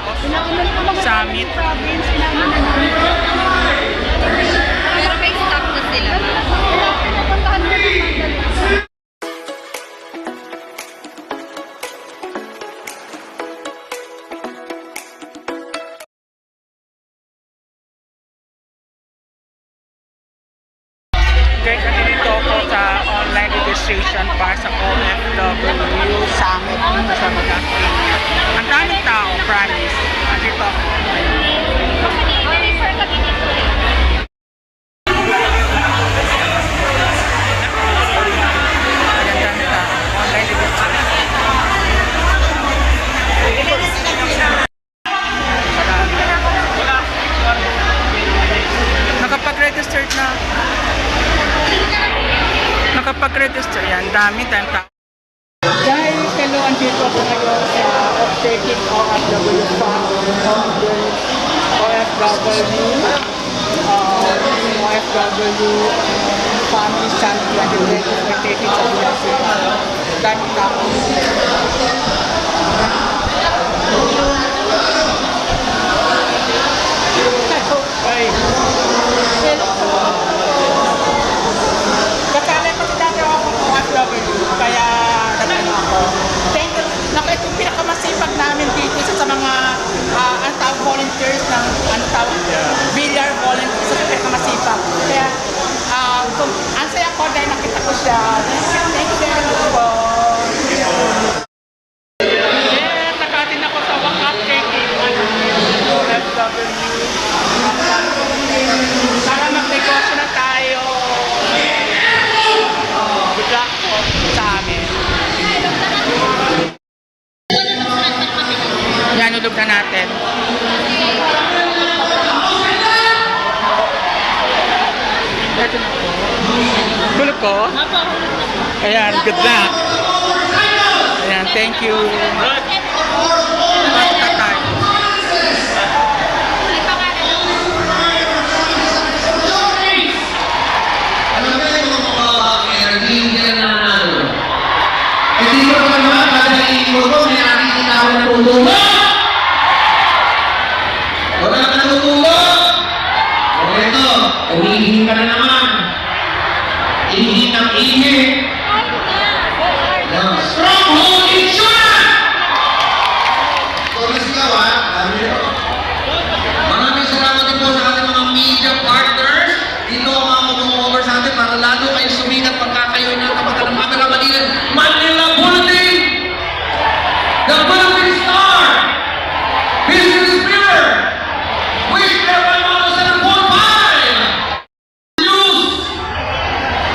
tao. Summit. Pero may stock na sila. Guys, nandito ako sa online registration para sa OFW Summit dito sa Magaki. Ang daming tao, promise. Nandito ako. Ayan, daming tao. Online registration. Nakapag-register na. Nakapag-register yan. Dami tayong tao. Dahil hello, andito ako ngayon sa off-taking OFW Family Santi and the taking sa Bulasin. Dami tao. Ay. Kasali ko si dati ako ng OFW, kaya nagano ako. Thank you. Ito yung pinakamasipag namin dito sa mga ang tawag volunteers ng Villar volunteers. Ito yung pinakamasipag. Kaya kung ang saya ko dahil nakita ko siya. Thank you very much po. Yes, nakatin ako sa wakas taking OFW. Para mag-negosyo na tayo. Good luck po sa amin. Yan, ulog na natin. Ito na po. Tulog ko? Ayan, good luck. Ayan, thank you. Tatay. Wala ka natutulog! O ito, umihin ka na naman. Ihi ng ihi. Stronghold Insurance! Kung nasigaw ha, maraming salamat din po sa ating mga media partners. Dito ang mga mag-over sa atin para lalo kayo sumikat pagkakayo ng kapatid ng camera Manila. Manila Bulletin! The Philippine Star! Business Mirror! Wish Level 107.5! News!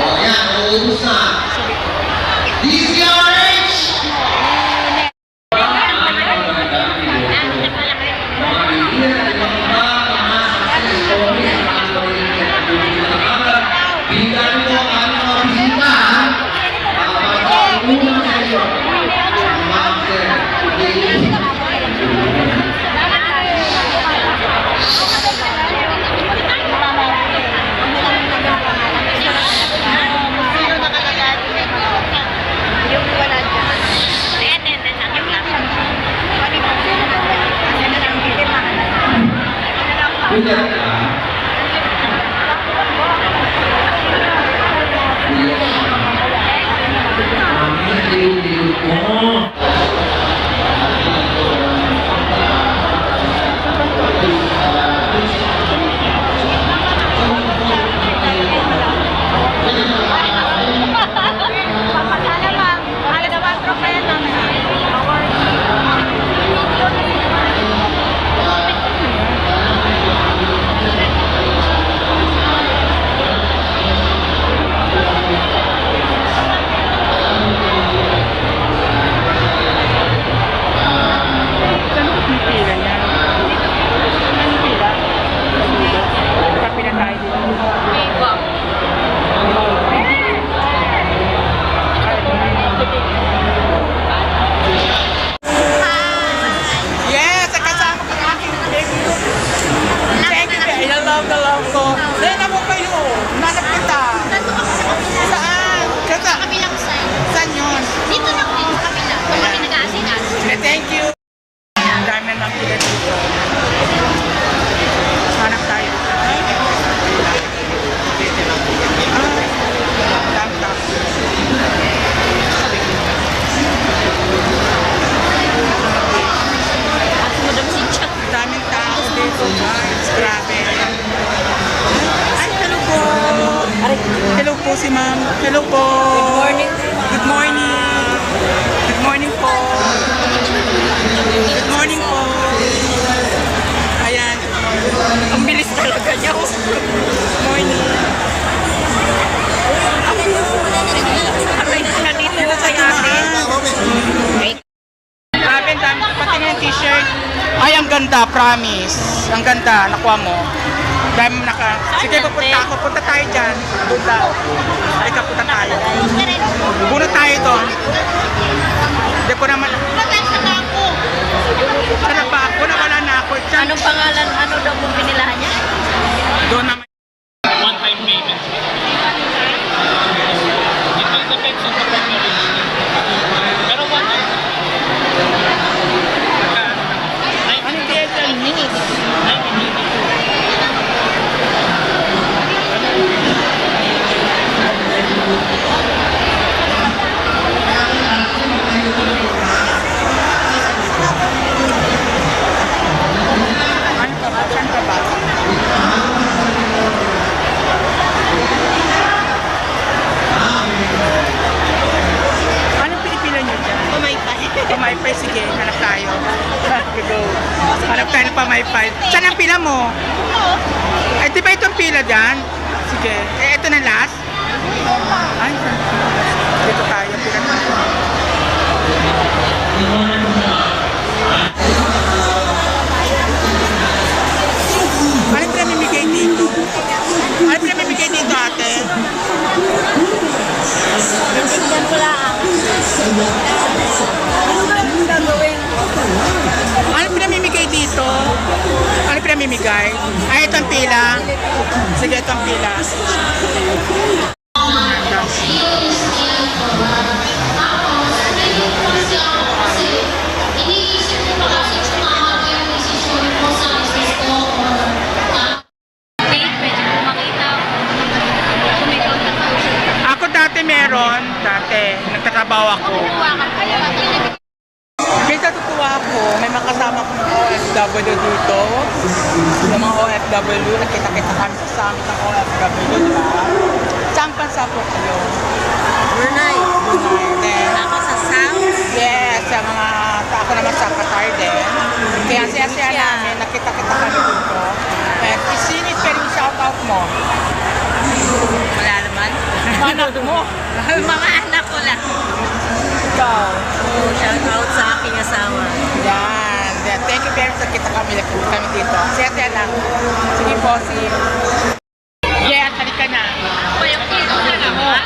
O yan, uubos na. DCRH! Bigyan mo ang mga bisita. Unang session. po si ma'am. Hello po. Good morning. Good morning. Good morning po. Good morning po. Ayan. Ang bilis talaga niya. Good morning. Aray, nandito na kay ate. Grabe, ang dami. Pati na yung t-shirt. Ay, ang ganda, promise. Ang ganda, nakuha mo. Dahil mo naka... Sige, pupunta ako. Punta tayo dyan. Punta. Halika, punta tayo. Bunot tayo doon. Hindi ko naman... Sana ba ako? Nawala na ako. Dyan. Anong pangalan? Ano daw kung pinilahan niya? Doon naman. One-time payment. It will depend on the preparation. Pero one time. Ano yung Ano ka ba? Saan ka ba? Anong pinipila niyo dyan? Pumaypay. Pamaypay, sige, hanap tayo. Go. Hanap tayo ng pamaypay. Saan ang pila mo? Eh, di ba itong pila dyan? Sige. Eh, ito na last? Ay, dito tayo. Pila tayo. Ano pinamimigay dito? Ano pinamimigay dito, ate? Yan ko lang. Ano pinamimigay dito? Ano pinamimigay? Ay, ito ang pila. Sige, ito ang pila. Pwede ko makita. Sumigaw na po. Ako dati meron. Dati. Nagtatrabaho ako. May natutuwa ako. May mga kasama ko ng OFW dito. Yung mga OFW. Nakita-kita kami sa summit ng OFW. Diba? Saan bansa po kayo? Brunei. Brunei. Then, Ako sa South. yes, sa mga, ako naman sa Qatar din. Kaya ang saya-saya namin, nakita-kita kami dito. And sino pwede yung shoutout mo? Wala naman. Anak mo? Mga anak ko lang. Ikaw. Shout out sa aking asawa. Yan. Then, thank you very much. Nakita kami dito. Saya-saya lang. Sige po, si... Yes, halika na. Ako yung kilo na naman.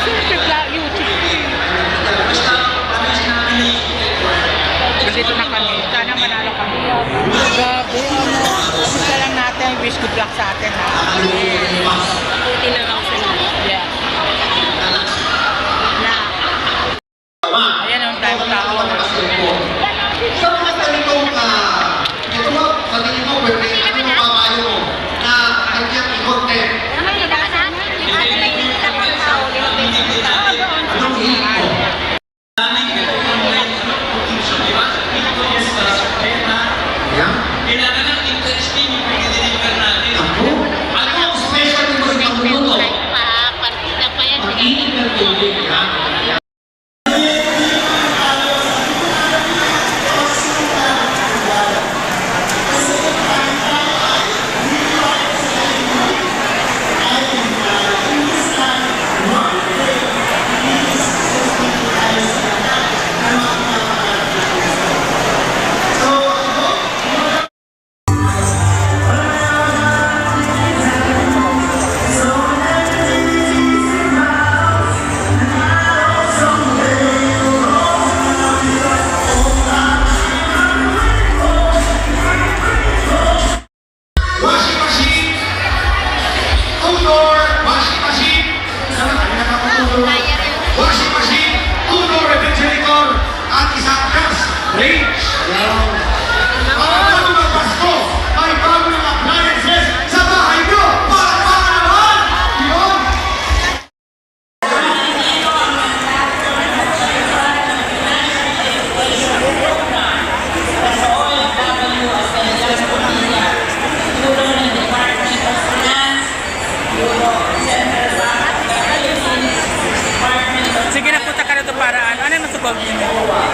YouTube lang, YouTube. Nandito na kami. Sana manalo kami. Grabe, ano. Gusto lang natin. Wish good luck sa atin, ha? Mabuti na lang sila. Yeah. Ayan ang time tao. Sa mga ganitong, ito mo, sa tingin mo, pwede, ano mapapayo mo na kanyang i-content? Anong hiling mo? Yan. Kailangan ng interesting yung pag-deliver natin. Ako? Ano ang special mo sa pagluluto? Partida pa yan. Mag-iingat yung yan. 12 minutes.